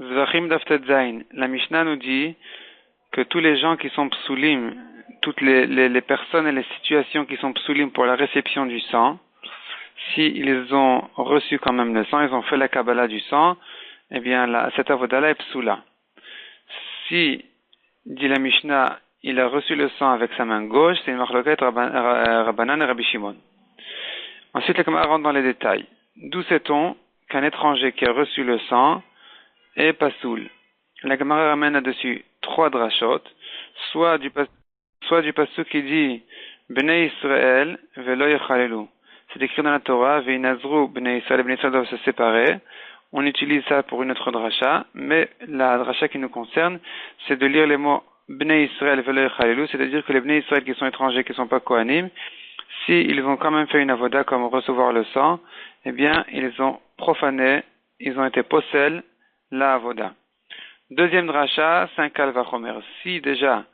Zvachim Daftet Zain. La Mishnah nous dit que tous les gens qui sont psulim, toutes les personnes et les situations qui sont psulim pour la réception du sang, si ils ont reçu quand même le sang, ils ont fait la Kabbalah du sang, eh bien cette avoda-là est psula. Si, dit la Mishnah, il a reçu le sang avec sa main gauche, c'est une marloquet Rabbanan et Rabbi Shimon. Ensuite, la Gemara rentre dans les détails. D'où sait-on qu'un étranger qui a reçu le sang est pasoul? La Gemara ramène là-dessus trois drashot, soit du pasuk qui dit Bnei Israël velo yechalelu. C'est écrit dans la Torah, Ve'inazru Bnei Israël doivent se séparer. On utilise ça pour une autre dracha, mais la dracha qui nous concerne, c'est de lire les mots Bnei Israël velo yechalelu, c'est-à-dire que les Bnei Israël qui sont étrangers, qui ne sont pas kohanim, si ils ont quand même fait une avoda comme recevoir le sang, eh bien, ils ont profané, ils ont été possèles la avoda. Deuxième dracha, c'est un kal vachomer. Si déjà,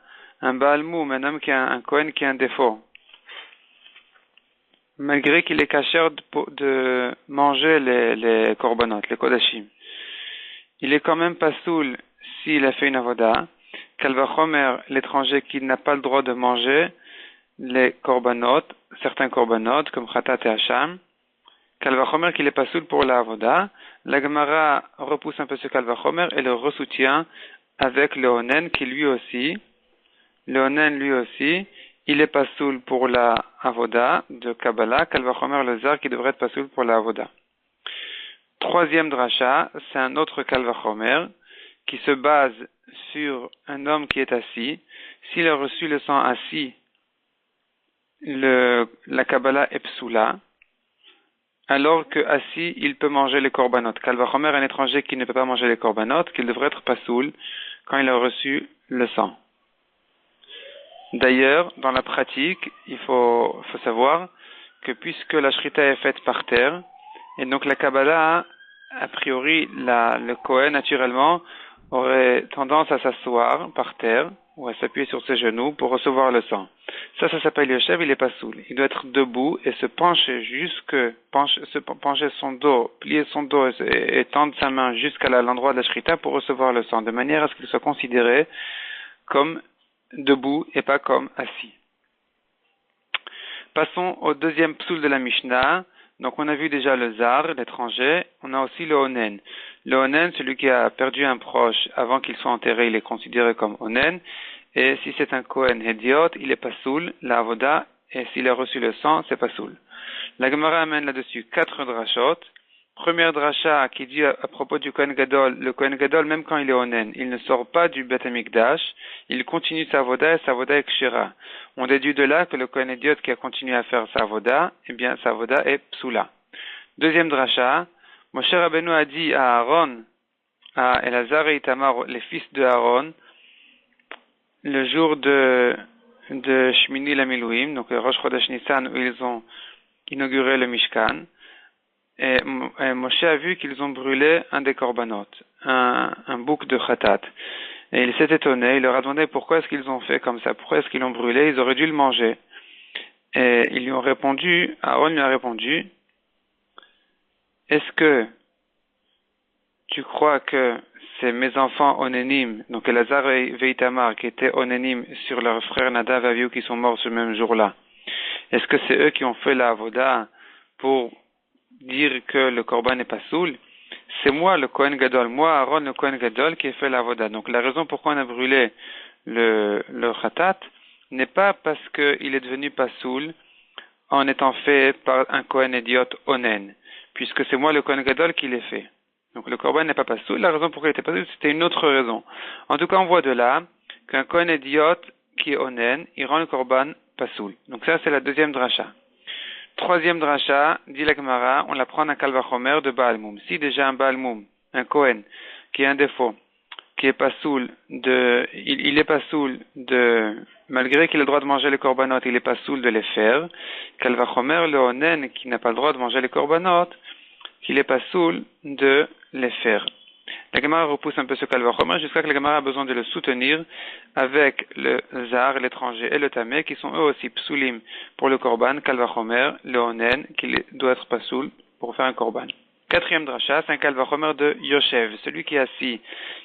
un Baal Moum, un homme qui a un Kohen qui a un défaut, malgré qu'il est kasher de manger les korbanot, les kodashim, il est quand même pas soul s'il a fait une avoda. Kal vachomer, l'étranger qui n'a pas le droit de manger les korbanot, certains korbanot, comme Khatat et Hacham, Kal vachomer qu'il est pas soul pour la avoda. La Gemara repousse un peu ce Kal vachomer et le ressoutient avec le Onen qui lui aussi, il est pas soul pour la avoda de Kabbalah, Kal vachomer le zar qui devrait être pas soul pour la avoda. Troisième dracha, c'est un autre Kal vachomer qui se base sur un homme qui est assis. S'il a reçu le sang assis, la Kabbalah est psoula, alors que assis, il peut manger les korbanot. Kal vachomer, un étranger qui ne peut pas manger les korbanot, qu'il devrait être pasoul quand il a reçu le sang. D'ailleurs, dans la pratique, il faut savoir que puisque la shrita est faite par terre, et donc la Kabbalah, a priori, le Kohen, naturellement, aurait tendance à s'asseoir par terre, ou à s'appuyer sur ses genoux pour recevoir le sang. Ça s'appelle Yoshev, il est pas soul. Il doit être debout et se pencher pencher son dos, plier son dos et tendre sa main jusqu'à l'endroit de la shrita pour recevoir le sang, de manière à ce qu'il soit considéré comme debout et pas comme assis. Passons au deuxième psoul de la Mishnah. Donc on a vu déjà le zar, l'étranger, on a aussi le onen. Le onen, celui qui a perdu un proche avant qu'il soit enterré, il est considéré comme onen. Et si c'est un kohen hédiot, il est pas soul, la avoda, et s'il a reçu le sang, c'est pas soul. La Gemara amène là-dessus 4 drachot. Première dracha qui dit à propos du Kohen Gadol, le Kohen Gadol, même quand il est onen, il ne sort pas du Beth Amikdash, il continue sa avoda et sa avoda est kshira. On déduit de là que le Kohen Idiot qui a continué à faire sa avoda, eh bien sa avoda est psoula. Deuxième dracha, Moshe Rabbeinu a dit à Aaron, à Elazar et Itamar, les fils de Aaron, le jour de Shmini Lamiluim, donc le Rosh Chodesh Nissan, où ils ont inauguré le Mishkan, et Moshe a vu qu'ils ont brûlé un des korbanot, un bouc de khatat. Et il s'est étonné, il leur a demandé pourquoi est-ce qu'ils ont fait comme ça, pourquoi est-ce qu'ils l'ont brûlé, ils auraient dû le manger. Et ils lui ont répondu, Aaron lui a répondu, est-ce que tu crois que c'est mes enfants onénim, donc Elazar et Veitamar qui étaient onénim sur leurs frères Nadav et Avihu qui sont morts ce même jour-là, est-ce que c'est eux qui ont fait la avoda pour dire que le korban n'est pas soul? C'est moi le Kohen Gadol, moi Aaron le Kohen Gadol qui ai fait la avoda. Donc la raison pourquoi on a brûlé le khatat n'est pas parce qu'il est devenu pas soul en étant fait par un Kohen idiot onen, puisque c'est moi le Kohen Gadol qui l'ai fait. Donc le korban n'est pas soul. La raison pourquoi il était pas soul, c'était une autre raison. En tout cas, on voit de là qu'un Kohen idiot qui est onen, il rend le korban pas soul. Donc ça, c'est la deuxième dracha. Troisième dracha, dit la Gemara, on la prend d'un Kal vachomer de Baal Moum. Si déjà un Baal Moum, un Kohen, qui a un défaut, qui est pas soul il est pas soul malgré qu'il a le droit de manger les korbanot, il est pas soul de les faire. Kal vachomer, le onen, qui n'a pas le droit de manger les korbanot, qu'il est pas soul de les faire. La Gemara repousse un peu ce Kal vachomer jusqu'à que la Gemara a besoin de le soutenir avec le zar, l'étranger et le tamé, qui sont eux aussi psulim pour le korban, Kal vachomer, le onen, qui doit être pas soul pour faire un korban. Quatrième dracha, c'est un kalvachomer de Yoshev. Celui qui est assis,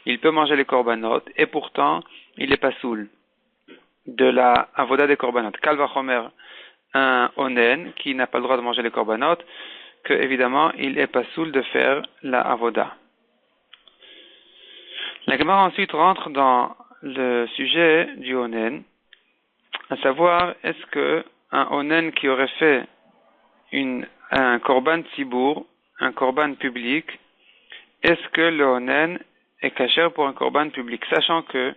il peut manger les korbanot, et pourtant, il n'est pas saoul de la avoda des korbanot. Kalvachomer, un onen qui n'a pas le droit de manger les korbanot, que évidemment, il n'est pas saoul de faire la avoda. La Gemara ensuite rentre dans le sujet du onen, à savoir, est-ce que un onen qui aurait fait un korban tzibour, un korban public, est-ce que le onen est kasher pour un korban public, sachant que,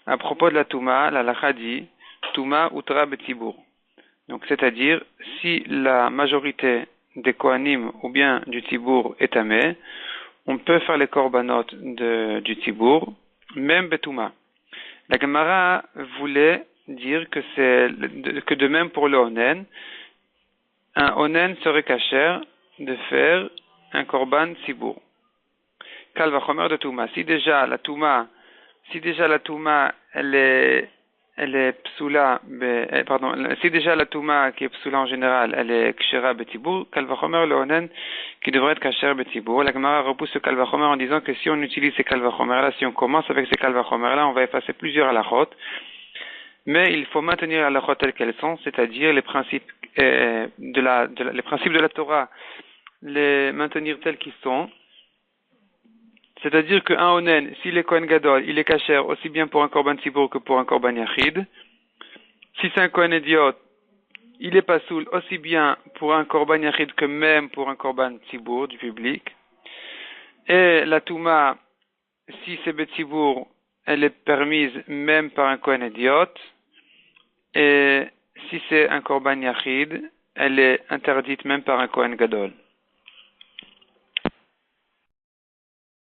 à propos de la touma, la lacha dit, touma utra betzibour. Donc, c'est-à-dire, si la majorité des kohanim ou bien du tzibour est tamé, on peut faire les korbanot du tzibour, même betouma. La Gemara voulait dire que de même pour le onen, un onen serait kasher de faire un korban tzibour. Kalvachomer de touma. Si déjà la touma, elle est psula, si déjà la touma qui est psula en général, elle est kshera betibour, kalvachomer le onen qui devrait être kasher betibour. La Gemara repousse ce kalvachomer en disant que si on utilise ces kalvachomer là, si on commence avec ces kalvachomer là, on va effacer plusieurs halachot. Mais il faut maintenir les halachot telles qu'elles sont, c'est-à-dire les principes les principes de la Torah, les maintenir tels qu'ils sont. C'est-à-dire qu'un onen, s'il est Kohen Gadol, il est kasher aussi bien pour un korban tzibour que pour un korban yachid. Si c'est un Kohen idiot, il est pas soul aussi bien pour un korban yachid que même pour un korban tzibour du public. Et la touma, si c'est betzibour, elle est permise même par un Kohen idiot. Et si c'est un korban yachid, elle est interdite même par un Kohen Gadol.